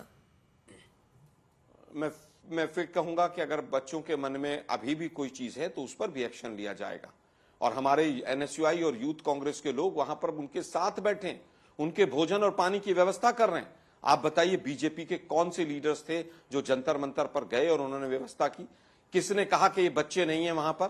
Speaker 3: मैं फिर कहूंगा कि अगर बच्चों के मन में अभी भी कोई चीज है तो उस पर भी एक्शन लिया जाएगा। और हमारे एनएसयूआई और यूथ कांग्रेस के लोग वहां पर उनके साथ बैठे हैं, उनके भोजन और पानी की व्यवस्था कर रहे हैं। आप बताइए बीजेपी के कौन से लीडर्स थे जो जंतर मंतर पर गए और उन्होंने व्यवस्था की? किसने कहा कि ये बच्चे नहीं है वहां पर?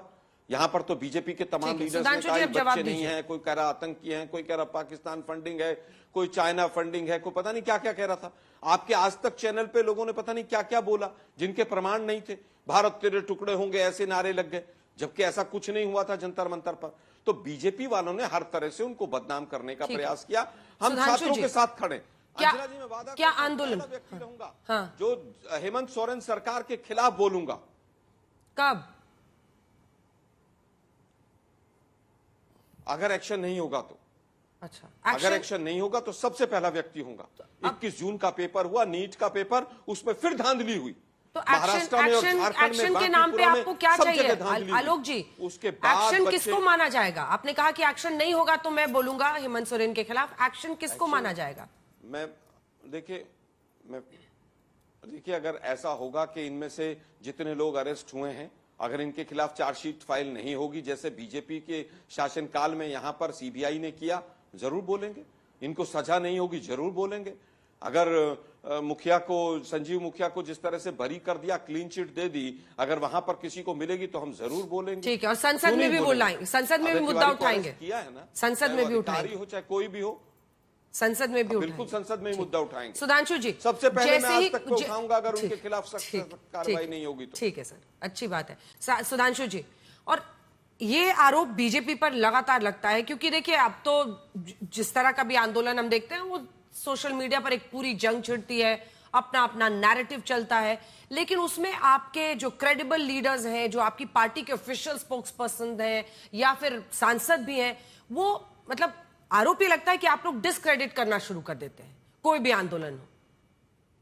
Speaker 3: यहां पर तो बीजेपी के तमाम लीडर्स ने कहा बच्चे नहीं है, कोई कह रहा आतंकी है, कोई कह रहा पाकिस्तान फंडिंग है, कोई चाइना फंडिंग है, कोई पता नहीं क्या क्या कह रहा था। आपके आज तक चैनल पे लोगों ने पता नहीं क्या क्या बोला जिनके प्रमाण नहीं थे। भारत तेरे टुकड़े होंगे ऐसे नारे लग गए, जबकि ऐसा कुछ नहीं हुआ था जंतर मंतर पर। तो बीजेपी वालों ने हर तरह से उनको बदनाम करने का प्रयास किया। हम छात्रों के साथ खड़े। अंजना जी, मैं वादा
Speaker 1: क्या आंदोलन
Speaker 3: व्यक्ति रहूंगा
Speaker 1: हाँ।
Speaker 3: जो हेमंत सोरेन सरकार के खिलाफ बोलूंगा।
Speaker 1: कब?
Speaker 3: अगर एक्शन नहीं होगा तो।
Speaker 1: अच्छा,
Speaker 3: अगर एक्शन नहीं होगा तो सबसे पहला व्यक्ति होगा। 21 जून का पेपर हुआ, नीट का पेपर, उसमें फिर धांधली हुई।
Speaker 1: तो एक्शन के नाम पे आपको क्या चाहिए आलोक जी?
Speaker 3: उसके बाद
Speaker 1: एक्शन किसको माना जाएगा? आपने कहा कि एक्शन नहीं होगा तो मैं बोलूंगा हेमंत सोरेन के खिलाफ। एक्शन किसको माना जाएगा?
Speaker 3: देखिए अगर ऐसा होगा कि इनमें से जितने लोग अरेस्ट हुए हैं, अगर इनके खिलाफ चार्जशीट फाइल नहीं होगी जैसे बीजेपी के शासनकाल में यहां पर सीबीआई ने किया, जरूर बोलेंगे। इनको सजा नहीं होगी, जरूर बोलेंगे। अगर मुखिया को, संजीव मुखिया को जिस तरह से बरी कर दिया, क्लीन चिट दे दी, अगर वहां पर किसी को मिलेगी तो हम जरूर बोलेंगे।
Speaker 1: ठीक है, और संसद में भी बोलाएंगे, संसद में भी मुद्दा उठाएंगे।
Speaker 3: किया है ना,
Speaker 1: संसद में भी उठाएंगे,
Speaker 3: हो चाहे कोई भी हो,
Speaker 1: संसद में भी
Speaker 3: बिल्कुल संसद में ही मुद्दा उठाएंगे।
Speaker 1: सुधांशु जी,
Speaker 3: सबसे पहले मैं आज तक उठाऊंगा अगर उनके खिलाफ सख्त कार्रवाई नहीं होगी तो।
Speaker 1: ठीक है सर, अच्छी बात है सुधांशु जी। और ये आरोप बीजेपी पर लगातार लगता है क्योंकि देखिए अब तो जिस तरह का भी आंदोलन हम देखते हैं वो सोशल मीडिया पर एक पूरी जंग छिड़ती है, अपना अपना नैरेटिव चलता है, लेकिन उसमें आपके जो क्रेडिबल लीडर्स हैं, जो आपकी पार्टी के ऑफिशियल स्पोक्स पर्सन हैं या फिर सांसद भी हैं, वो मतलब आरोप ये लगता है कि आप लोग डिस्क्रेडिट करना शुरू कर देते हैं कोई भी आंदोलन हो,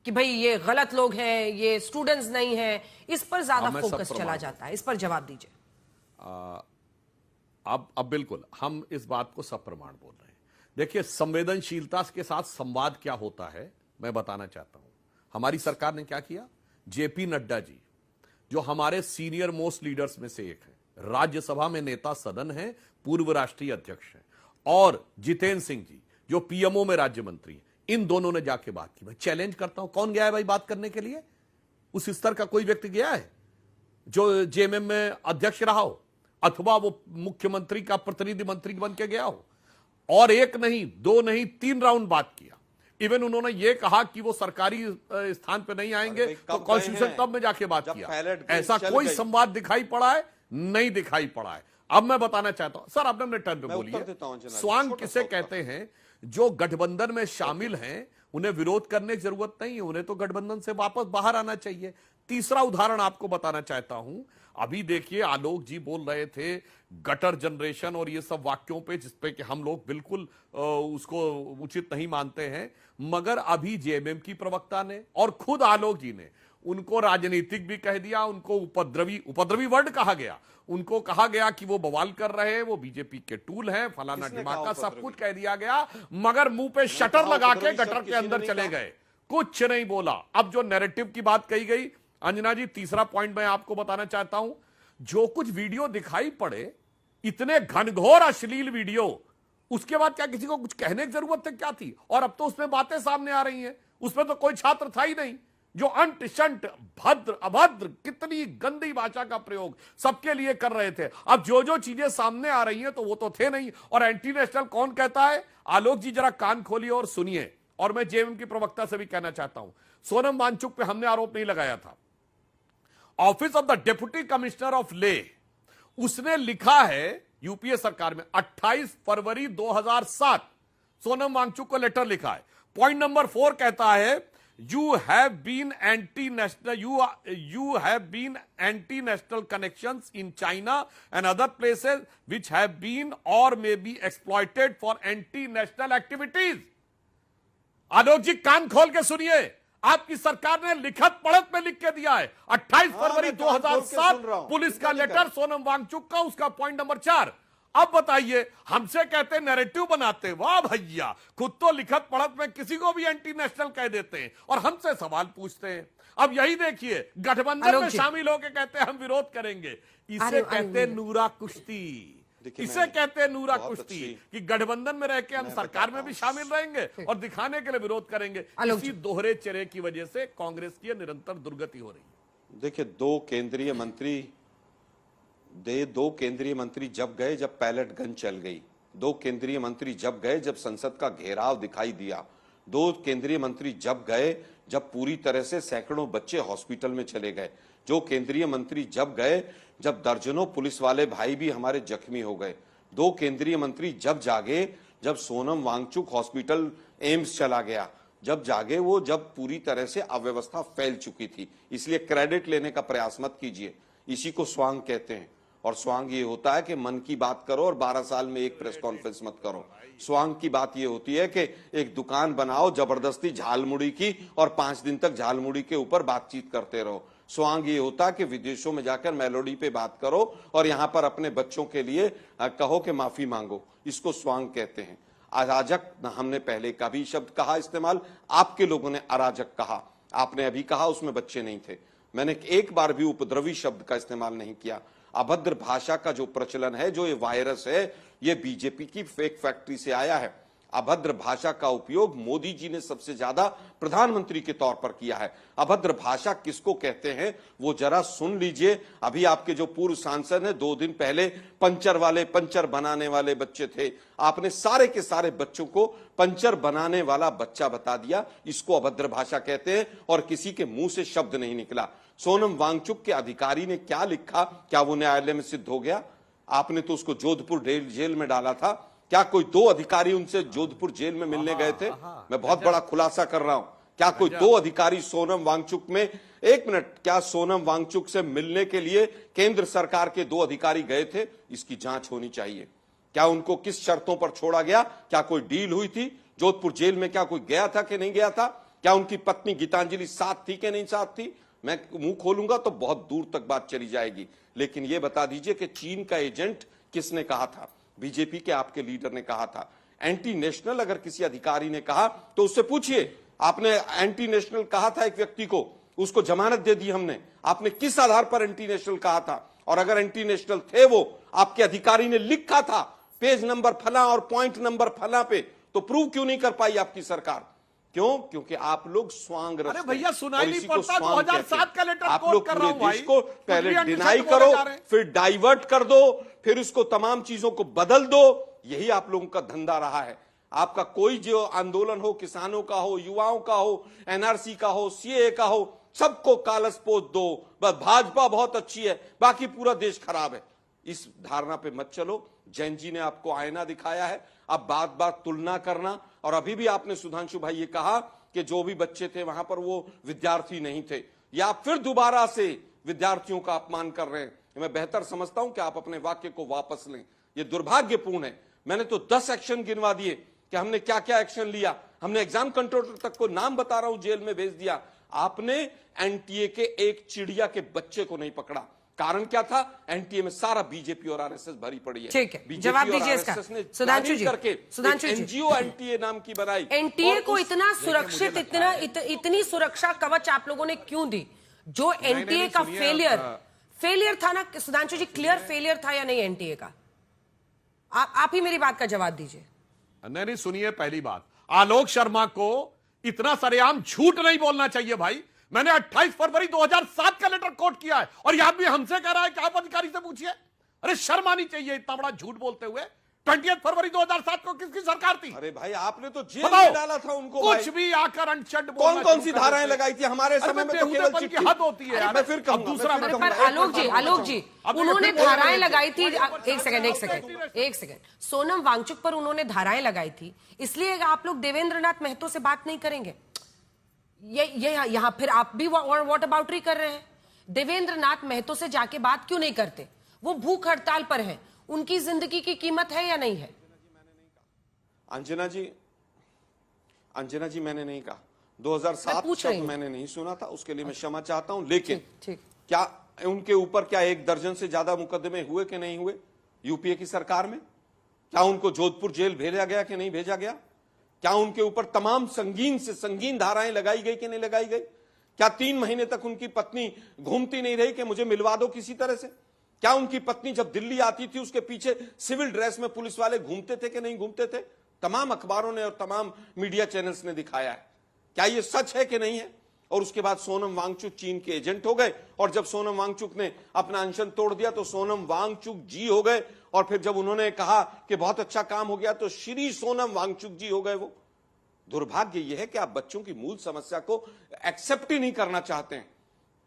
Speaker 1: कि भाई ये गलत लोग हैं, ये स्टूडेंट्स नहीं हैं, इस पर ज्यादा फोकस चला जाता है। इस पर जवाब दीजिए।
Speaker 2: अब बिल्कुल हम इस बात को सप्रमाण बोल रहे हैं। देखिए, संवेदनशीलता के साथ संवाद क्या होता है मैं बताना चाहता हूं। हमारी सरकार ने क्या किया, जेपी नड्डा जी जो हमारे सीनियर मोस्ट लीडर्स में से एक है, राज्यसभा में नेता सदन है, पूर्व राष्ट्रीय अध्यक्ष हैं, और जितेंद्र सिंह जी जो पीएमओ में राज्य मंत्री हैं, इन दोनों ने जाके बात की। मैं चैलेंज करता हूं, कौन गया है भाई बात करने के लिए? उस स्तर का कोई व्यक्ति गया है जो जेएमएम में अध्यक्ष रहा हो अथवा वो मुख्यमंत्री का प्रतिनिधि मंत्री बन के गया हो? और एक नहीं, दो नहीं, 3 राउंड बात किया। इवन उन्होंने ये कहा कि वो सरकारी स्थान पे नहीं आएंगे तो कॉन्स्टिट्यूशन तब में जाके बात किया। ऐसा कोई संवाद दिखाई पड़ा है? नहीं दिखाई पड़ा है। अब मैं बताना चाहता हूं सर, आपने टर्न पे बोलिए, स्वांग किसे कहते हैं? जो गठबंधन में शामिल हैं उन्हें विरोध करने की जरूरत नहीं है, उन्हें तो गठबंधन से वापस बाहर आना चाहिए। तीसरा उदाहरण आपको बताना चाहता हूं, अभी देखिए आलोक जी बोल रहे थे गटर जनरेशन और ये सब वाक्यों पे, जिसपे कि हम लोग बिल्कुल उसको उचित नहीं मानते हैं, मगर अभी जेएमएम की प्रवक्ता ने और खुद आलोक जी ने उनको राजनीतिक भी कह दिया, उनको उपद्रवी वर्ड कहा गया, उनको कहा गया कि वो बवाल कर रहे हैं, वो बीजेपी के टूल हैं, फलाना ढिमाका, सब कुछ कह दिया गया, मगर मुंह पे शटर लगा के गटर के अंदर चले गए, कुछ नहीं बोला। अब जो नैरेटिव की बात कही गई, अंजना जी तीसरा पॉइंट मैं आपको बताना चाहता हूं, जो कुछ वीडियो दिखाई पड़े, इतने घनघोर अश्लील वीडियो, उसके बाद क्या किसी को कुछ कहने की जरूरत क्या थी? और अब तो उसमें बातें सामने आ रही हैं, उसमें तो कोई छात्र था ही नहीं। जो अंट शंट भद्र अभद्र, कितनी गंदी भाषा का प्रयोग सबके लिए कर रहे थे, अब जो जो चीजें सामने आ रही हैं तो वो तो थे नहीं। और एंटी नेशनल कौन कहता है? आलोक जी जरा कान खोलिए और सुनिए। और मैं जेएमएम की प्रवक्ता से भी कहना चाहता हूं, सोनम वांगचुक पे हमने आरोप नहीं लगाया था। Office of the deputy commissioner of ले, उसने लिखा है यूपीए सरकार में 28 फरवरी 2007 सोनम वांगचुक को लेटर लिखा है। पॉइंट नंबर 4 कहता है, you have been anti-national connections in China and other places which have been or may be exploited for anti-national activities। आलोक जी कान खोल के सुनिए, आपकी सरकार ने लिखत पढ़त में लिख के दिया है 28 फरवरी 2007 पुलिस का लेटर सोनम वांगचुक का, उसका पॉइंट नंबर 4। अब बताइए, हमसे कहते नैरेटिव बनाते, वाह भैया, खुद तो लिखत पढ़त में किसी को भी एंटी नेशनल कह देते हैं और हमसे सवाल पूछते हैं। अब यही देखिए, गठबंधन में शामिल होकर कहते हैं हम विरोध करेंगे। इसे कहते नूरा कुश्ती, इसे कहते नूरा कुश्ती कि गठबंधन में रह के हम सरकार में भी शामिल रहेंगे और दिखाने के लिए विरोध करेंगे। इसी दोहरे चेहरे की वजह से कांग्रेस की निरंतर दुर्गति हो रही है।
Speaker 3: देखिए, दो केंद्रीय मंत्री जब गए जब पैलेट गन चल गई, 2 केंद्रीय मंत्री जब गए जब संसद का घेराव दिखाई दिया, 2 केंद्रीय मंत्री जब गए जब पूरी तरह से सैकड़ों बच्चे हॉस्पिटल में चले गए, जो केंद्रीय मंत्री जब गए जब दर्जनों पुलिस वाले भाई भी हमारे जख्मी हो गए, 2 केंद्रीय मंत्री जब जागे जब सोनम वांगचुक हॉस्पिटल एम्स चला गया, जब जागे वो जब पूरी तरह से अव्यवस्था फैल चुकी थी। इसलिए क्रेडिट लेने का प्रयास मत कीजिए, इसी को स्वांग कहते हैं। और स्वांग ये होता है कि मन की बात करो और 12 साल में एक प्रेस कॉन्फ्रेंस मत करो। स्वांग की बात ये होती है कि एक दुकान बनाओ जबरदस्ती झालमुड़ी की और 5 दिन तक झालमुड़ी के ऊपर बातचीत करते रहो। स्वांग ये होता है कि विदेशों में जाकर मेलोडी पे बात करो और यहाँ पर अपने बच्चों के लिए कहो कि माफी मांगो, इसको स्वांग कहते हैं। अराजक हमने पहले का भी शब्द कहा इस्तेमाल, आपके लोगों ने अराजक कहा, आपने अभी कहा उसमें बच्चे नहीं थे, मैंने एक बार भी उपद्रवी शब्द का इस्तेमाल नहीं किया। अभद्र भाषा का जो प्रचलन है, जो ये वायरस है, ये बीजेपी की फेक फैक्ट्री से आया है। अभद्र भाषा का उपयोग मोदी जी ने सबसे ज्यादा प्रधानमंत्री के तौर पर किया है। अभद्र भाषा किसको कहते हैं वो जरा सुन लीजिए। अभी आपके जो पूर्व सांसद हैं, 2 दिन पहले पंचर बनाने वाले बच्चे थे, आपने सारे के सारे बच्चों को पंचर बनाने वाला बच्चा बता दिया, इसको अभद्र भाषा कहते हैं और किसी के मुंह से शब्द नहीं निकला। सोनम वांगचुक के अधिकारी ने क्या लिखा, क्या वो न्यायालय में सिद्ध हो गया? आपने तो उसको जोधपुर जेल में डाला था। क्या कोई 2 अधिकारी उनसे जोधपुर जेल में मिलने गए थे? मैं बहुत बड़ा खुलासा कर रहा हूं। क्या कोई 2 अधिकारी सोनम वांगचुक में, एक मिनट, क्या सोनम वांगचुक से मिलने के लिए केंद्र सरकार के 2 अधिकारी गए थे? इसकी जांच होनी चाहिए। क्या उनको किस शर्तों पर छोड़ा गया? क्या कोई डील हुई थी? जोधपुर जेल में क्या कोई गया था कि नहीं गया था? क्या उनकी पत्नी गीतांजलि साथ थी कि नहीं साथ थी? मैं मुंह खोलूंगा तो बहुत दूर तक बात चली जाएगी। लेकिन यह बता दीजिए कि चीन का एजेंट किसने कहा था? बीजेपी के आपके लीडर ने कहा था। एंटी नेशनल अगर किसी अधिकारी ने कहा तो उससे पूछिए, आपने एंटी नेशनल कहा था एक व्यक्ति को, उसको जमानत दे दी हमने, आपने किस आधार पर एंटी नेशनल कहा था? और अगर एंटी नेशनल थे वो, आपके अधिकारी ने लिखा था पेज नंबर फला और पॉइंट नंबर फला पे, तो प्रूव क्यों नहीं कर पाई आपकी सरकार? क्यों? क्योंकि आप लोग स्वांग रचते।
Speaker 2: अरे भैया सुनाई नहीं पड़ता,
Speaker 3: स्वांग
Speaker 2: 2007 का लेटर
Speaker 3: आप
Speaker 2: कोट
Speaker 3: लोग
Speaker 2: कर रहा
Speaker 3: पूरे
Speaker 2: हूं
Speaker 3: देश
Speaker 2: भाई।
Speaker 3: को पहले डिनाई करो, फिर डाइवर्ट कर दो, फिर उसको तमाम चीजों को बदल दो। यही आप लोगों का धंधा रहा है। आपका कोई जो आंदोलन हो, किसानों का हो, युवाओं का हो, एनआरसी का हो, सीए का हो, सबको कालस पोत दो। बस भाजपा बहुत अच्छी है, बाकी पूरा देश खराब है। इस धारणा पे मत चलो। जैन जी ने आपको आईना दिखाया है, अब बात बात तुलना करना। और अभी भी आपने सुधांशु भाई ये कहा कि जो भी बच्चे थे वहां पर वो विद्यार्थी नहीं थे, या फिर दोबारा से विद्यार्थियों का अपमान कर रहे हैं। मैं बेहतर समझता हूं कि आप अपने वाक्य को वापस लें। ये दुर्भाग्यपूर्ण है। मैंने तो 10 एक्शन गिनवा दिए कि हमने क्या क्या एक्शन लिया। हमने एग्जाम कंट्रोलर तक को नाम बता रहा हूं जेल में भेज दिया। आपने एनटीए के एक चिड़िया के बच्चे को नहीं पकड़ा। कारण क्या था? एनटीए में सारा बीजेपी और आरएसएस भरी पड़ी है।
Speaker 1: ठीक है,
Speaker 3: बीजेपी
Speaker 1: जवाब
Speaker 3: और
Speaker 1: दीजिए इसका।
Speaker 3: आरएसएस ने
Speaker 1: सुधांशु जी,
Speaker 3: करके
Speaker 1: सुधांशु जी,
Speaker 3: एनजीओ एनटीए नाम की बनाई।
Speaker 1: एनटीए
Speaker 3: और
Speaker 1: को इतना सुरक्षित, इतनी सुरक्षा कवच आप लोगों ने क्यों दी? जो एनटीए का फेलियर था ना सुधांशु जी, क्लियर फेलियर था या नहीं एनटीए का? आप ही मेरी बात का जवाब दीजिए।
Speaker 2: नहीं, सुनिए, पहली बात, आलोक शर्मा को इतना सरेआम झूठ नहीं बोलना चाहिए भाई। मैंने 28 फरवरी 2007 का लेटर कोट किया है और यह भी हमसे कह रहा है कि आप अधिकारी से पूछिए। अरे शर्म आनी चाहिए इतना बड़ा झूठ बोलते हुए। 28 फरवरी 2007 को किसकी सरकार थी?
Speaker 3: अरे भाई आपने तो जेल में डाला था उनको।
Speaker 2: कुछ भी आकर अनशट
Speaker 3: कौन कौन सी धाराएं लगाई थी हमारे समय में? तो केवल
Speaker 2: चिट्ठी हद होती है।
Speaker 3: मैं फिर कहूंगा,
Speaker 2: दूसरा
Speaker 1: पर आलोक जी उन्होंने धाराएं लगाई थी। एक सेकंड, सोनम वांगचुक पर उन्होंने धाराएं लगाई थी, इसलिए आप लोग देवेंद्र नाथ महतो से बात नहीं करेंगे? ये यहां फिर आप भी व्हाट अबाउटरी कर रहे हैं। देवेंद्र नाथ महतो से जाके बात क्यों नहीं करते? वो भूख हड़ताल पर हैं, उनकी जिंदगी की कीमत है या नहीं है?
Speaker 3: अंजना जी मैंने नहीं कहा। 2007 शब्द मैंने नहीं सुना था, उसके लिए मैं क्षमा चाहता हूं। लेकिन क्या उनके ऊपर क्या 1 दर्जन से ज्यादा मुकदमे हुए कि नहीं हुए यूपीए की सरकार में? क्या उनको जोधपुर जेल भेजा गया कि नहीं भेजा गया? क्या उनके ऊपर तमाम संगीन से संगीन धाराएं लगाई गई कि नहीं लगाई गई? क्या 3 महीने तक उनकी पत्नी घूमती नहीं रही कि मुझे मिलवा दो किसी तरह से? क्या उनकी पत्नी जब दिल्ली आती थी उसके पीछे सिविल ड्रेस में पुलिस वाले घूमते थे कि नहीं घूमते थे? तमाम अखबारों ने और तमाम मीडिया चैनल्स ने दिखाया है। क्या यह सच है कि नहीं है? और उसके बाद सोनम वांगचुक चीन के एजेंट हो गए, और जब सोनम वांगचुक ने अपना अनशन तोड़ दिया तो सोनम वांगचुक जी हो गए, और फिर जब उन्होंने कहा कि बहुत अच्छा काम हो गया तो श्री सोनम वांगचुक जी हो गए। वो दुर्भाग्य यह है कि आप बच्चों की मूल समस्या को एक्सेप्ट ही नहीं करना चाहते हैं।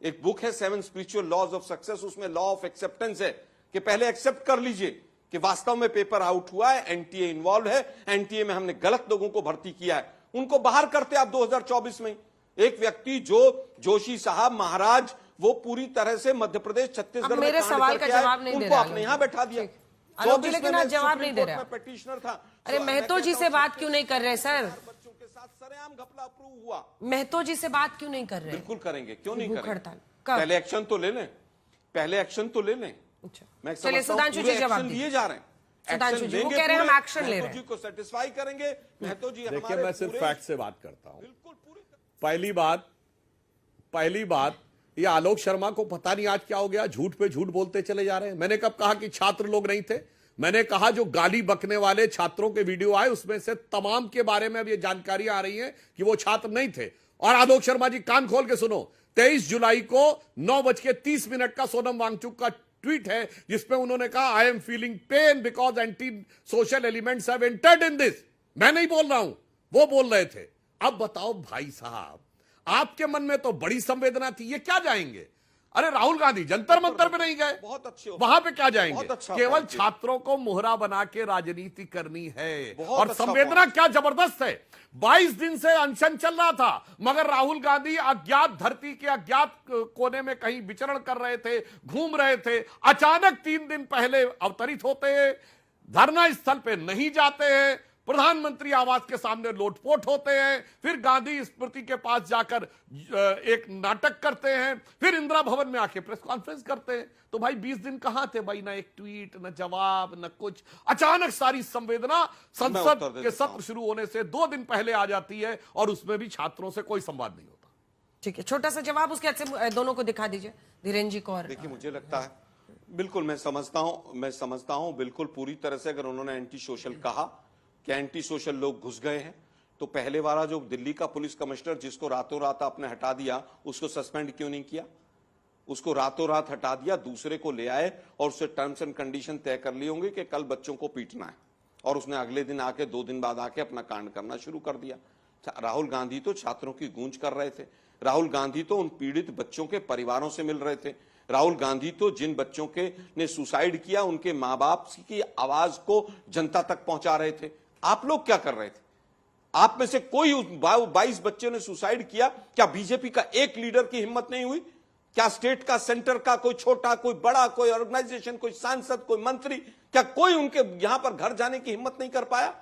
Speaker 3: एक बुक है 7 स्पिरिचुअल लॉज ऑफ सक्सेस, उसमें लॉ ऑफ एक्सेप्टेंस है कि पहले एक्सेप्ट कर लीजिए कि वास्तव में पेपर आउट हुआ है, एनटीए इन्वॉल्व है, एनटीए में हमने गलत लोगों को भर्ती किया है। उनको बाहर करते आप 2024 में। एक व्यक्ति जो जोशी साहब महाराज, वो पूरी तरह से मध्य प्रदेश छत्तीसगढ़
Speaker 1: मेरे सवाल का जवाब नहीं दे रहे,
Speaker 3: आपने यहां बैठा दिया।
Speaker 1: लेकिन आज जवाब नहीं दे रहे।
Speaker 3: पेटिशनर था।
Speaker 1: अरे महतो जी से बात क्यों नहीं कर रहे सर?
Speaker 3: बच्चों के साथ सरेआम घपला अप्रूव हुआ।
Speaker 1: महतो जी से बात क्यों नहीं कर रहे?
Speaker 3: बिल्कुल करेंगे, क्यों नहीं
Speaker 1: भूख
Speaker 3: करेंगे?
Speaker 1: हड़ताल
Speaker 3: पहले एक्शन तो ले लें, पहले एक्शन तो ले लें। मैं
Speaker 1: चलिए सुधांशु जी जवाब
Speaker 3: लिए जा रहे हैं।
Speaker 1: सुधांशु जी वो कह रहे हैं हम एक्शन ले रहे हैं।
Speaker 3: जी को सेटिस्फाई करेंगे। महतो जी
Speaker 2: देखिए, मैं सिर्फ फैक्ट से बात करता हूं।
Speaker 3: बिल्कुल पूरी
Speaker 2: पहली बात ये आलोक शर्मा को पता नहीं आज क्या हो गया, झूठ पे झूठ बोलते चले जा रहे हैं। मैंने कब कहा कि छात्र लोग नहीं थे? मैंने कहा जो गाली बकने वाले छात्रों के वीडियो आए उसमें से तमाम के बारे में अब ये जानकारी आ रही है कि वो छात्र नहीं थे। और आलोक शर्मा जी कान खोल के सुनो, 23 जुलाई को 9:30 का सोनम वांगचुक का ट्वीट है जिसमें उन्होंने कहा I am feeling pain because anti social elements have entered in this. मैं नहीं बोल रहा हूं, वो बोल रहे थे। अब बताओ भाई साहब, आपके मन में तो बड़ी संवेदना थी, ये क्या जाएंगे? अरे राहुल गांधी जंतर मंतर पे नहीं गए,
Speaker 3: बहुत अच्छे
Speaker 2: वहां पे क्या जाएंगे?
Speaker 3: अच्छा
Speaker 2: केवल छात्रों को मोहरा बना के राजनीति करनी है। और
Speaker 3: अच्छा
Speaker 2: संवेदना क्या जबरदस्त है। 22 दिन से अनशन चल रहा था, मगर राहुल गांधी अज्ञात धरती के अज्ञात कोने में कहीं विचरण कर रहे थे, घूम रहे थे। अचानक 3 दिन पहले अवतरित होते हैं, धरना स्थल पे नहीं जाते हैं, प्रधानमंत्री आवास के सामने लोटपोट होते हैं, फिर गांधी स्मृति के पास जाकर एक नाटक करते हैं, फिर इंदिरा भवन में आके प्रेस कॉन्फ्रेंस करते हैं। तो भाई 20 दिन कहां थे भाई? ना एक ट्वीट, ना जवाब, ना कुछ। अचानक सारी संवेदना संसद के सत्र शुरू होने से 2 दिन पहले आ जाती है और उसमें भी छात्रों से कोई संवाद नहीं होता।
Speaker 1: ठीक है, छोटा सा जवाब उसके अच्छे दोनों को दिखा दीजिए, धीरेन्द्र जी को। और
Speaker 3: देखिए, मुझे लगता है बिल्कुल मैं समझता हूं बिल्कुल पूरी तरह से। अगर उन्होंने एंटी सोशल कहा कि एंटी सोशल लोग घुस गए हैं, तो पहले वाला जो दिल्ली का पुलिस कमिश्नर जिसको रातों रात आपने हटा दिया, उसको सस्पेंड क्यों नहीं किया? उसको रातों रात हटा दिया, दूसरे को ले आए और उससे टर्म्स एंड कंडीशन तय कर लिए होंगे कि कल बच्चों को पीटना है, और उसने अगले दिन आके 2 दिन बाद आके अपना कांड करना शुरू कर दिया। राहुल गांधी तो छात्रों की गूंज कर रहे थे, राहुल गांधी तो उन पीड़ित बच्चों के परिवारों से मिल रहे थे, राहुल गांधी तो जिन बच्चों के ने सुसाइड किया उनके मां बाप की आवाज को जनता तक पहुंचा रहे थे। आप लोग क्या कर रहे थे? आप में से कोई 22 बच्चों ने सुसाइड किया, क्या बीजेपी का एक लीडर की हिम्मत नहीं हुई? क्या स्टेट का, सेंटर का, कोई छोटा, कोई बड़ा, कोई ऑर्गेनाइजेशन, कोई सांसद, कोई मंत्री, क्या कोई उनके यहां पर घर जाने की हिम्मत नहीं कर पाया?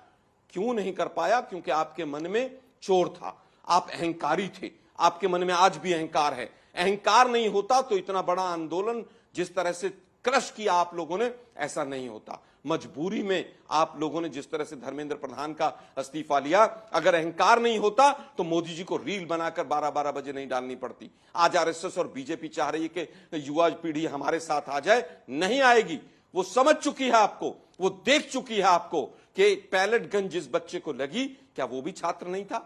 Speaker 3: क्यों नहीं कर पाया? क्योंकि आपके मन में चोर था, आप अहंकारी थे, आपके मन में आज भी अहंकार है। अहंकार नहीं होता तो इतना बड़ा आंदोलन जिस तरह से क्रश किया आप लोगों ने, ऐसा नहीं होता। मजबूरी में आप लोगों ने जिस तरह से धर्मेंद्र प्रधान का इस्तीफा लिया, अगर अहंकार नहीं होता तो मोदी जी को रील बनाकर 12-12 बजे नहीं डालनी पड़ती। आज आरएसएस और बीजेपी चाह रही है कि युवा पीढ़ी हमारे साथ आ जाए, नहीं आएगी। वो समझ चुकी है आपको, वो देख चुकी है आपको कि पैलेट गन जिस बच्चे को लगी, क्या वो भी छात्र नहीं था?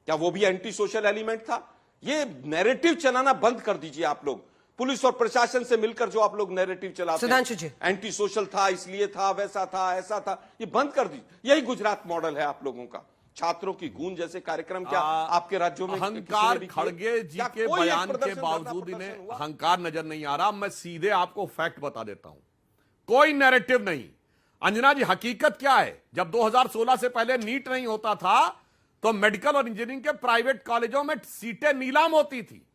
Speaker 3: क्या वो भी एंटी सोशल एलिमेंट था? ये नैरेटिव चलाना बंद कर दीजिए आप लोग। पुलिस और प्रशासन से मिलकर जो आप लोग नैरेटिव चलाते हैं, एंटी सोशल था, इसलिए था, वैसा था, ऐसा था, ये बंद कर दीजिए। यही गुजरात मॉडल है आप लोगों का। छात्रों की गूंज जैसे कार्यक्रम क्या आपके राज्यों में?
Speaker 2: अहंकार, खड़गे जी के बयान के बावजूद इन्हें अहंकार नजर नहीं आ रहा। मैं सीधे आपको फैक्ट बता देता हूं, कोई नैरेटिव नहीं। अंजना जी, हकीकत क्या है? जब 2016 से पहले नीट नहीं होता था तो मेडिकल और इंजीनियरिंग के प्राइवेट कॉलेजों में सीटें नीलाम होती थी।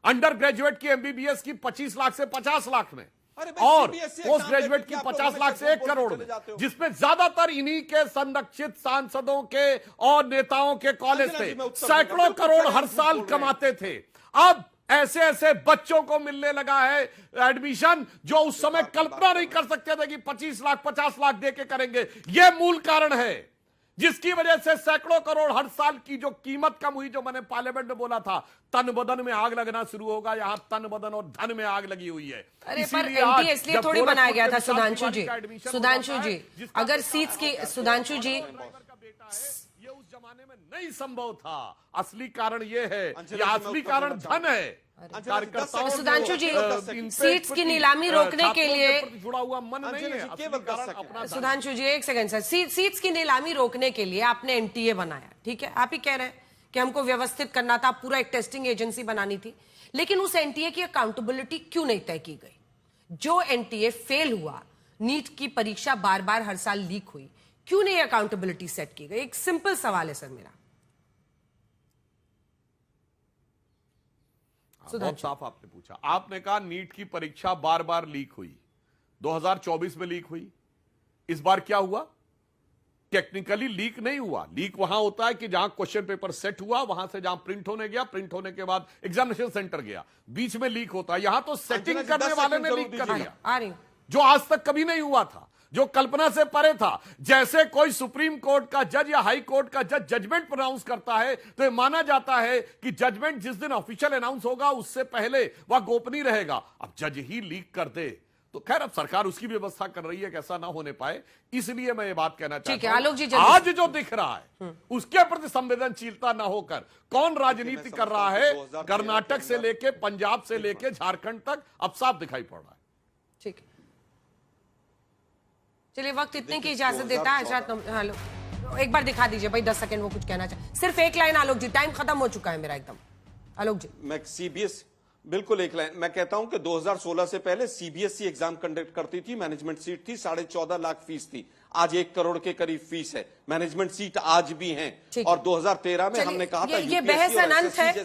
Speaker 2: अंडर ग्रेजुएट की एमबीबीएस की 25 लाख से 50 लाख में, और पोस्ट ग्रेजुएट की 50 लाख से 1 करोड़ में, जिसमें ज्यादातर इन्हीं के संरक्षित सांसदों के और नेताओं के कॉलेज थे। सैकड़ों करोड़ हर साल कमाते थे। अब ऐसे ऐसे बच्चों को मिलने लगा है एडमिशन जो उस समय कल्पना नहीं कर सकते थे कि 25 लाख 50 लाख देके करेंगे। यह मूल कारण है जिसकी वजह से सैकड़ों करोड़ हर साल की जो कीमत कम हुई, जो मैंने पार्लियामेंट में बोला था, तन बदन में आग लगना शुरू होगा। यहां तन बदन और धन में आग लगी हुई है।
Speaker 1: अरे पर एनटीए इसलिए थोड़ी बनाया गया था सुधांशु जी। सुधांशु जी, अगर सीट्स की, सुधांशु जी,
Speaker 2: ये उस जमाने में नहीं संभव था। असली कारण ये है, ये असली कारण धन है।
Speaker 1: सुधांशु जी, सीट्स की नीलामी रोकने के लिए
Speaker 2: जुड़ा हुआ मन नहीं है।
Speaker 1: सुधांशु जी, एक सेकंड सर, सीट्स की नीलामी रोकने के लिए आपने एनटीए बनाया, ठीक है? आप ही कह रहे हैं कि हमको व्यवस्थित करना था, पूरा एक टेस्टिंग एजेंसी बनानी थी, लेकिन उस एनटीए की अकाउंटेबिलिटी क्यों नहीं तय की गई? जो एनटीए फेल हुआ, नीट की परीक्षा बार बार हर साल लीक हुई, क्यों नहीं अकाउंटेबिलिटी सेट की गई? एक सिंपल सवाल है सर मेरा।
Speaker 2: बहुत साफ आपने पूछा। आपने कहा नीट की परीक्षा बार बार लीक हुई, 2024 में लीक हुई। इस बार क्या हुआ? टेक्निकली लीक नहीं हुआ। लीक वहां होता है कि जहां क्वेश्चन पेपर सेट हुआ, वहां से जहां प्रिंट होने गया, प्रिंट होने के बाद एग्जामिनेशन सेंटर गया, बीच में लीक होता है। यहां तो सेटिंग करने वाले ने लीक कर दिया, जो आज तक कभी नहीं हुआ था, जो कल्पना से परे था। जैसे कोई सुप्रीम कोर्ट का जज या हाई कोर्ट का जज जजमेंट प्रोनाउंस करता है तो यह माना जाता है कि जजमेंट जिस दिन ऑफिशियल अनाउंस होगा उससे पहले वह गोपनीय रहेगा। अब जज ही लीक कर दे तो खैर, अब सरकार उसकी व्यवस्था कर रही है कि ऐसा ना होने पाए। इसलिए मैं ये बात कहना चाहता हूं, आज जो दिख रहा है उसके प्रति संवेदनशीलता ना होकर कौन राजनीति कर रहा है, कर्नाटक से लेके पंजाब से लेके झारखंड तक अब साफ दिखाई पड़ रहा है।
Speaker 1: ठीक है, चलिए वक्त इतने की इजाजत देता है। हेलो, एक बार दिखा दीजिए भाई, 10 सेकंड वो कुछ कहना चाहे, सिर्फ एक लाइन। आलोक जी, टाइम खत्म हो चुका है मेरा एकदम। आलोक जी,
Speaker 3: मैं सीबीएस बिल्कुल एक लाइन मैं कहता हूं कि 2016 से पहले सीबीएसई एग्जाम कंडक्ट करती थी, मैनेजमेंट सीट थी, 14.5 लाख फीस थी, आज 1 करोड़ के करीब फीस है। मैनेजमेंट सीट आज भी हैं, और 2013 में हमने कहा था
Speaker 1: ये बहस अनंत है।